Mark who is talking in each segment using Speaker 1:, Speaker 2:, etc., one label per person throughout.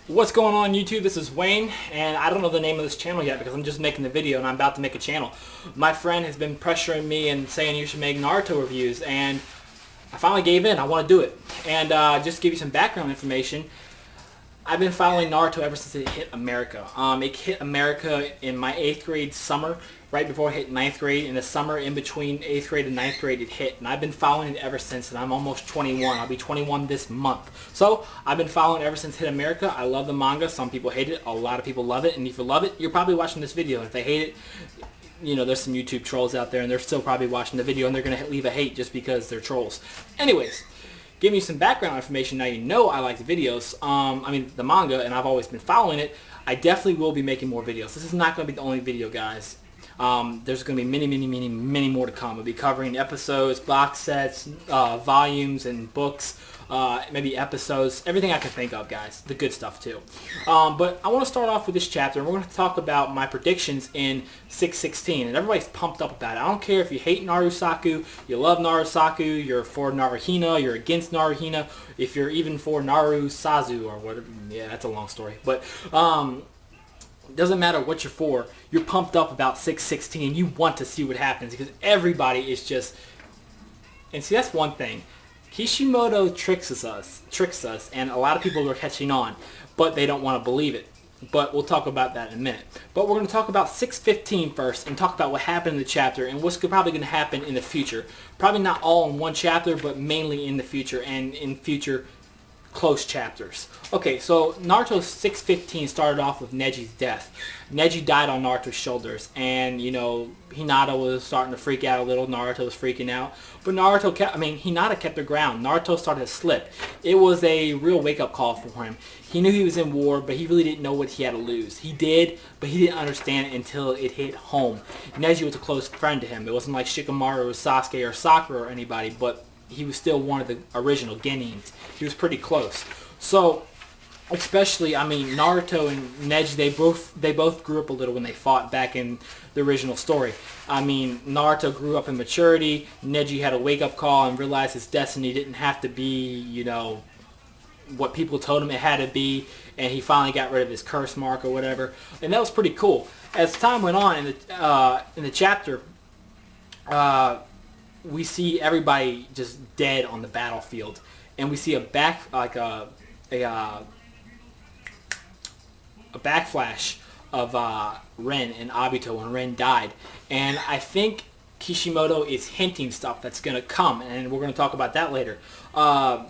Speaker 1: What's going on YouTube? This is Wayne, and I don't know the name of this channel yet because I'm just making the video and I'm about to make a channel. My friend has been pressuring me and saying you should make Naruto reviews, and I finally gave in. I want to do it. And just to give you some background information, I've been following Naruto ever since it hit America. It hit America in my 8th grade summer, right before it hit 9th grade. In the summer in between 8th grade and 9th grade it hit. And I've been following it ever since, and I'm almost 21. I'll be 21 this month. So I've been following it ever since it hit America. I love the manga. Some people hate it. A lot of people love it. And if you love it, you're probably watching this video. If they hate it, you know, there's some YouTube trolls out there, and they're still probably watching the video, and they're going to leave a hate just because they're trolls. Anyways, give you some background information. Now you know I like the videos, the manga, and I've always been following it. I definitely will be making more videos. This is not going to be the only video, guys. There's going to be many more to come. We'll be covering episodes, box sets, volumes, and books, maybe episodes, everything I can think of, guys. The good stuff, too. But I want to start off with this chapter, and we're going to talk about my predictions in 616, and everybody's pumped up about it. I don't care if you hate Narusaku, you love Narusaku, you're for Naruhina, you're against Naruhina, if you're even for Narusazu, or whatever. Yeah, that's a long story. But, doesn't matter what you're for, you're pumped up about 616 and you want to see what happens because everybody is just, and see, that's one thing. Kishimoto tricks us, and a lot of people are catching on, but they don't want to believe it. But we'll talk about that in a minute. But we're going to talk about 615 first and talk about what happened in the chapter and what's probably going to happen in the future. Probably not all in one chapter, but mainly in the future and in future close chapters. Okay, so Naruto 615 started off with Neji's death. Neji died on Naruto's shoulders, and you know, Hinata was starting to freak out a little. Naruto was freaking out, but Hinata kept her ground. Naruto started to slip. It was a real wake-up call for him. He knew he was in war, but he really didn't know what he had to lose. He did, but he didn't understand it until it hit home. Neji was a close friend to him. It wasn't like Shikamaru or Sasuke or Sakura or anybody, but he was still one of the original Genins. He was pretty close. So, especially, Naruto and Neji, they both grew up a little when they fought back in the original story. Naruto grew up in maturity. Neji had a wake-up call and realized his destiny didn't have to be, you know, what people told him it had to be, and he finally got rid of his curse mark or whatever. And that was pretty cool. As time went on in the chapter, we see everybody just dead on the battlefield, and we see a backflash of Ren and Obito when Ren died, and I think Kishimoto is hinting stuff that's gonna come, and we're gonna talk about that later. And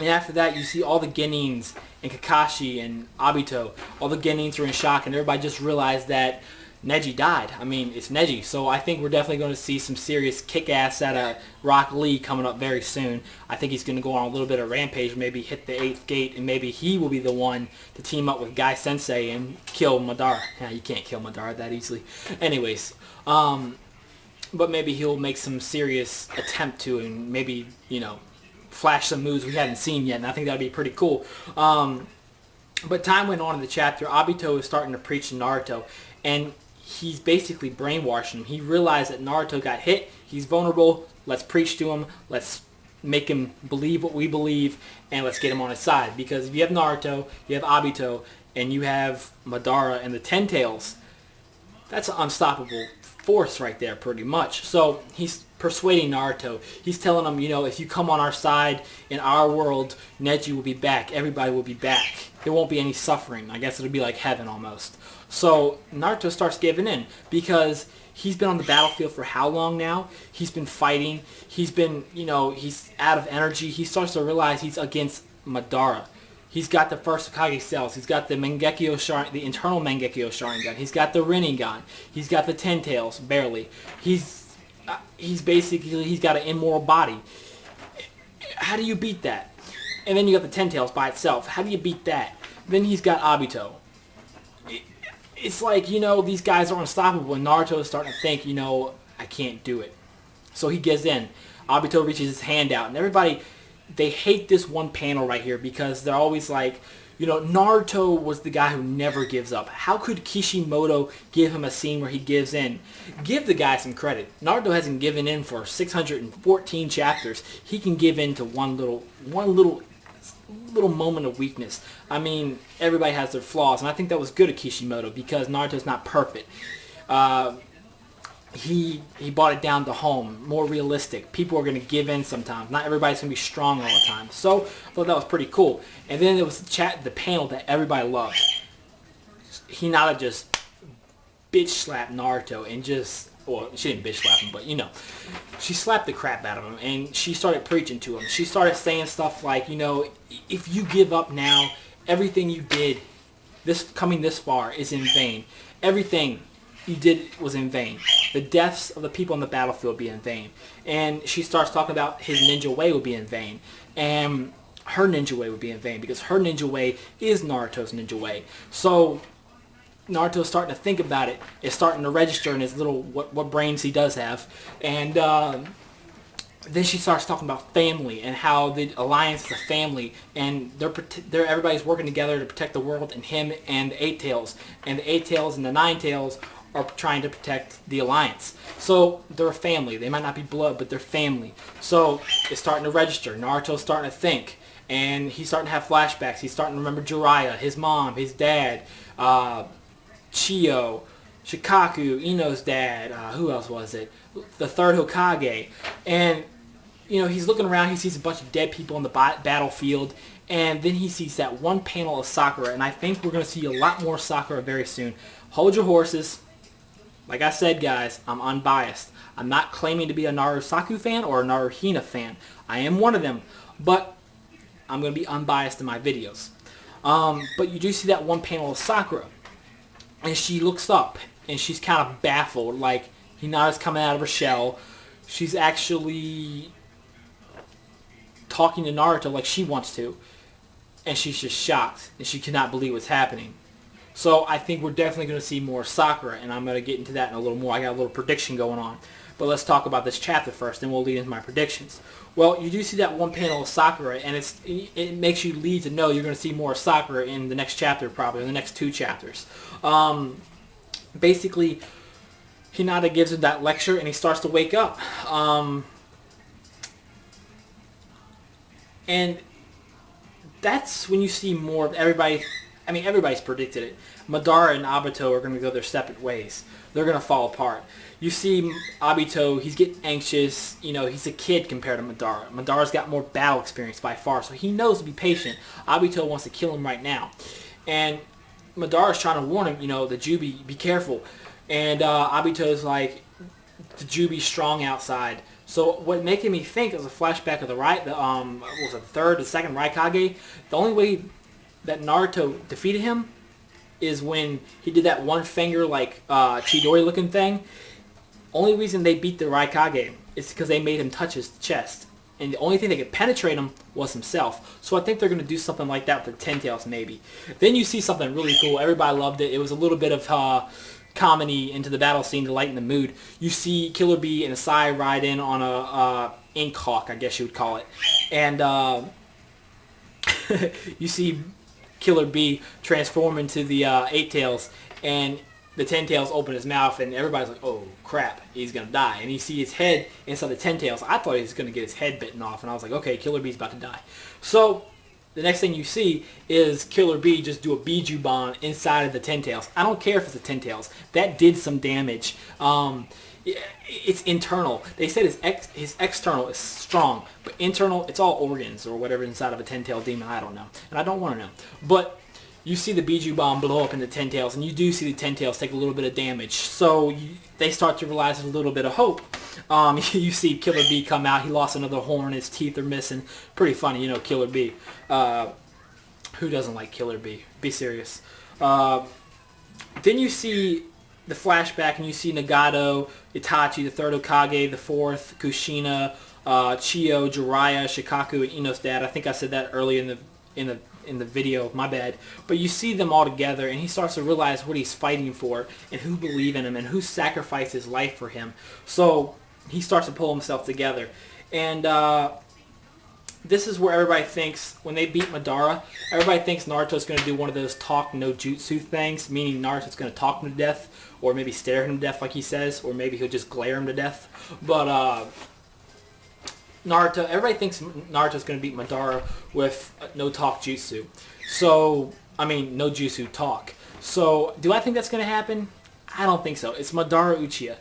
Speaker 1: after that, you see all the Genins and Kakashi and Obito. All the Genins are in shock, and everybody just realized that Neji died. It's Neji. So I think we're definitely going to see some serious kick-ass out of Rock Lee coming up very soon. I think he's going to go on a little bit of rampage, maybe hit the 8th gate, and maybe he will be the one to team up with Guy Sensei and kill Madara. Yeah, you can't kill Madara that easily. Anyways, but maybe he'll make some serious attempt to, and maybe, you know, flash some moves we haven't seen yet, and I think that would be pretty cool. But time went on in the chapter. Obito is starting to preach to Naruto, and he's basically brainwashing him. He realized that Naruto got hit. He's vulnerable. Let's preach to him. Let's make him believe what we believe, and let's get him on his side. Because if you have Naruto, you have Obito, and you have Madara and the Ten Tails, that's an unstoppable force right there, pretty much. So he's persuading Naruto. He's telling him, you know, if you come on our side in our world, Neji will be back. Everybody will be back. There won't be any suffering. I guess it'll be like heaven almost. So Naruto starts giving in because he's been on the battlefield for how long now? He's been fighting. He's been, you know, he's out of energy. He starts to realize he's against Madara. He's got the first Hokage cells. He's got the Mangekyo Sharingan, the internal Mangekyo Sharingan. He's got the Rinnegan. He's got the Ten Tails, barely. He's got an immoral body. How do you beat that? And then you got the Ten Tails by itself. How do you beat that? Then he's got Obito. It's like, you know, these guys are unstoppable, and Naruto is starting to think, you know, I can't do it. So he gives in. Obito reaches his hand out, and everybody, they hate this one panel right here because they're always like, you know, Naruto was the guy who never gives up. How could Kishimoto give him a scene where he gives in? Give the guy some credit. Naruto hasn't given in for 614 chapters. He can give in to one little little moment of weakness. I mean, everybody has their flaws, and I think that was good of Kishimoto because Naruto's not perfect. He brought it down to home, more realistic. People are going to give in sometimes. Not everybody's going to be strong all the time. So I thought that was pretty cool. And then there was the panel that everybody loved. Hinata just bitch slapped Naruto and just, well, she didn't bitch slap him, but you know, she slapped the crap out of him and she started preaching to him. She started saying stuff like, you know, if you give up now, everything you did, coming this far is in vain. Everything you did was in vain. The deaths of the people on the battlefield would be in vain. And she starts talking about his ninja way would be in vain. And her ninja way would be in vain because her ninja way is Naruto's ninja way. So Naruto's starting to think about it. It's starting to register in his little, what brains he does have. And then she starts talking about family and how the alliance is a family. And everybody's working together to protect the world, and him and the Eight Tails. And the Eight Tails and the Nine Tails are trying to protect the alliance. So they're a family. They might not be blood, but they're family. So it's starting to register. Naruto's starting to think. And he's starting to have flashbacks. He's starting to remember Jiraiya, his mom, his dad, Chiyo, Shikaku, Ino's dad, who else was it? The third Hokage. And, you know, he's looking around, he sees a bunch of dead people on the battlefield, and then he sees that one panel of Sakura, and I think we're going to see a lot more Sakura very soon. Hold your horses. Like I said, guys, I'm unbiased. I'm not claiming to be a Narusaku fan or a Naruhina fan. I am one of them, but I'm going to be unbiased in my videos. But you do see that one panel of Sakura, and she looks up, and she's kind of baffled, like Hinata's coming out of her shell. She's actually talking to Naruto like she wants to, and she's just shocked, and she cannot believe what's happening. So I think we're definitely going to see more Sakura, and I'm going to get into that in a little more. I got a little prediction going on. But let's talk about this chapter first, then we'll lead into my predictions. Well, you do see that one panel of Sakura, and it makes you lead to know you're going to see more Sakura in the next chapter, probably, in the next 2 chapters. Basically, Hinata gives him that lecture, and he starts to wake up. And that's when you see more of everybody. I mean, everybody's predicted it. Madara and Obito are going to go their separate ways. They're going to fall apart. You see Obito, he's getting anxious. You know, he's a kid compared to Madara. Madara's got more battle experience by far, so he knows to be patient. Obito wants to kill him right now. And Madara's trying to warn him, you know, the Jubi, be careful. And Obito's like, the Jubi's strong outside. So what making me think is a flashback of the second Raikage. The only way that Naruto defeated him is when he did that one finger like Chidori looking thing. Only reason they beat the Raikage is because they made him touch his chest. And the only thing that could penetrate him was himself. So I think they're going to do something like that with the Ten Tails maybe. Then you see something really cool. Everybody loved it. It was a little bit of comedy into the battle scene to lighten the mood. You see Killer Bee and Asai ride in on a ink hawk, I guess you would call it. And you see Killer Bee transform into the Eight Tails, and the Ten Tails open his mouth, and everybody's like, oh crap, he's gonna die. And you see his head inside the Ten Tails. I thought he was gonna get his head bitten off, and I was like, okay, Killer Bee's about to die. So the next thing you see is Killer Bee just do a Bijubon inside of the Ten Tails. I don't care if it's a Ten Tails. That did some damage. It's internal. They said his external is strong, but internal, it's all organs or whatever inside of a Ten-Tailed demon. I don't know, and I don't want to know. But you see the Biju Bomb blow up into Ten Tails, and you do see the Ten Tails take a little bit of damage. So they start to realize there's a little bit of hope. You see Killer Bee come out. He lost another horn. His teeth are missing. Pretty funny, you know, Killer Bee. Who doesn't like Killer Bee? Be serious. Then you see the flashback, and you see Nagato, Itachi, the third Hokage, the fourth, Kushina, Chiyo, Jiraiya, Shikaku, and Ino's dad. I think I said that earlier in the video, my bad. But you see them all together, and he starts to realize what he's fighting for, and who believe in him, and who sacrificed his life for him. So he starts to pull himself together. And this is where everybody thinks, when they beat Madara, everybody thinks Naruto's going to do one of those talk no jutsu things, meaning Naruto's going to talk him to death, or maybe stare him to death like he says, or maybe he'll just glare him to death. But Naruto, everybody thinks Naruto's going to beat Madara with no talk jutsu. So, I mean, no jutsu talk. So, do I think that's going to happen? I don't think so. It's Madara Uchiha.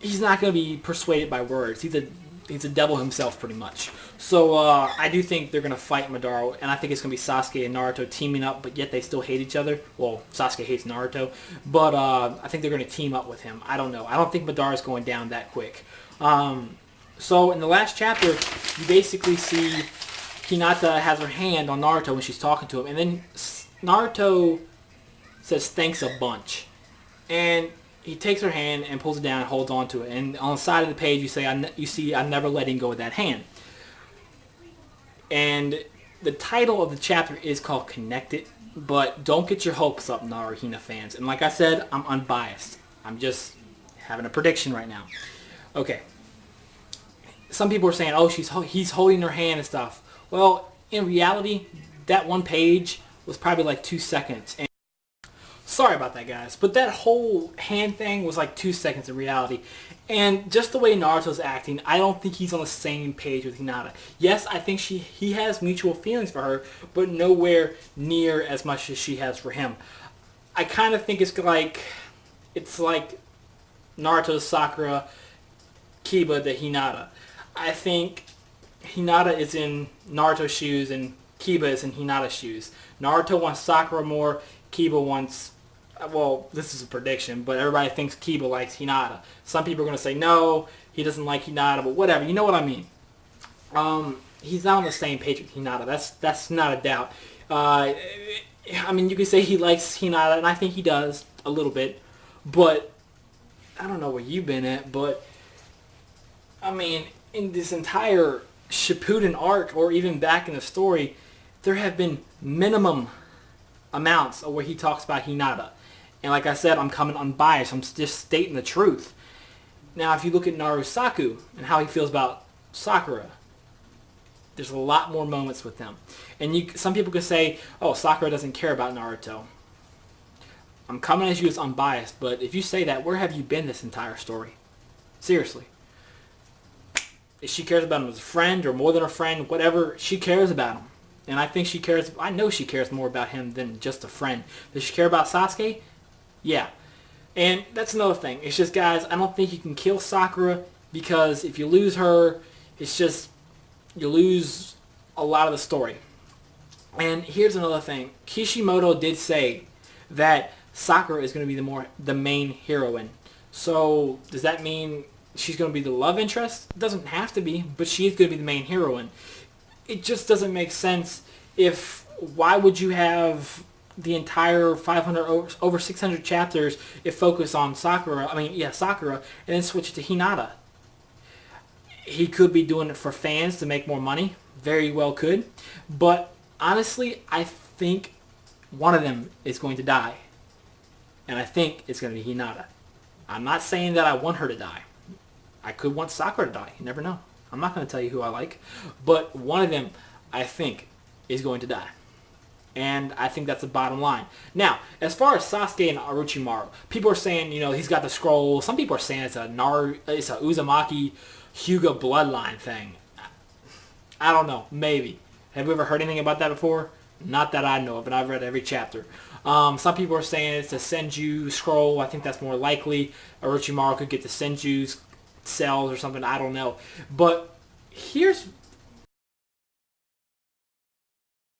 Speaker 1: He's not going to be persuaded by words. He's a devil himself, pretty much. So, I do think they're going to fight Madara, and I think it's going to be Sasuke and Naruto teaming up, but yet they still hate each other. Well, Sasuke hates Naruto, but I think they're going to team up with him. I don't know. I don't think Madara's going down that quick. So in the last chapter, you basically see Hinata has her hand on Naruto when she's talking to him, and then Naruto says thanks a bunch, and he takes her hand and pulls it down and holds on to it. And on the side of the page, you see I'm never letting go of that hand. And the title of the chapter is called Connected, but don't get your hopes up, Naruhina fans. And like I said, I'm unbiased. I'm just having a prediction right now. Okay. Some people are saying, oh, he's holding her hand and stuff. Well, in reality, that one page was probably like 2 seconds. And sorry about that, guys. But that whole hand thing was like 2 seconds in reality. And just the way Naruto's acting, I don't think he's on the same page with Hinata. Yes, I think he has mutual feelings for her, but nowhere near as much as she has for him. I kind of think it's like Naruto's Sakura, Kiba to Hinata. I think Hinata is in Naruto's shoes and Kiba is in Hinata's shoes. Naruto wants Sakura more. Kiba wants, well, this is a prediction, but everybody thinks Kiba likes Hinata. Some people are going to say no, he doesn't like Hinata, but whatever. You know what I mean. He's not on the same page with Hinata. That's not a doubt. I mean, you could say he likes Hinata, and I think he does a little bit, but I don't know where you've been at, but I mean, in this entire Shippuden arc, or even back in the story, there have been minimum amounts of where he talks about Hinata. And like I said, I'm coming unbiased. I'm just stating the truth. Now, if you look at Narusaku and how he feels about Sakura, there's a lot more moments with them. And some people could say, oh, Sakura doesn't care about Naruto. I'm coming at you as unbiased, but if you say that, where have you been this entire story? Seriously. If she cares about him as a friend or more than a friend, whatever, she cares about him. And I know she cares more about him than just a friend. Does she care about Sasuke? Yeah. And that's another thing. It's just, guys, I don't think you can kill Sakura, because if you lose her, it's just, you lose a lot of the story. And here's another thing. Kishimoto did say that Sakura is going to be the main heroine. So does that mean she's going to be the love interest? It doesn't have to be, but she is going to be the main heroine. It just doesn't make sense. Why would you have the entire 500 over 600 chapters if focus on Sakura, and then switch it to Hinata? He could be doing it for fans to make more money. Very well could. But honestly, I think one of them is going to die. And I think it's going to be Hinata. I'm not saying that I want her to die. I could want Sakura to die. You never know. I'm not going to tell you who I like. But one of them, I think, is going to die. And I think that's the bottom line. Now, as far as Sasuke and Orochimaru, people are saying, he's got the scroll. Some people are saying it's a Uzumaki Hyuga bloodline thing. I don't know. Maybe. Have you ever heard anything about that before? Not that I know of, and I've read every chapter. Some people are saying it's a Senju scroll. I think that's more likely. Orochimaru could get the Senju's cells or something. I don't know. But here's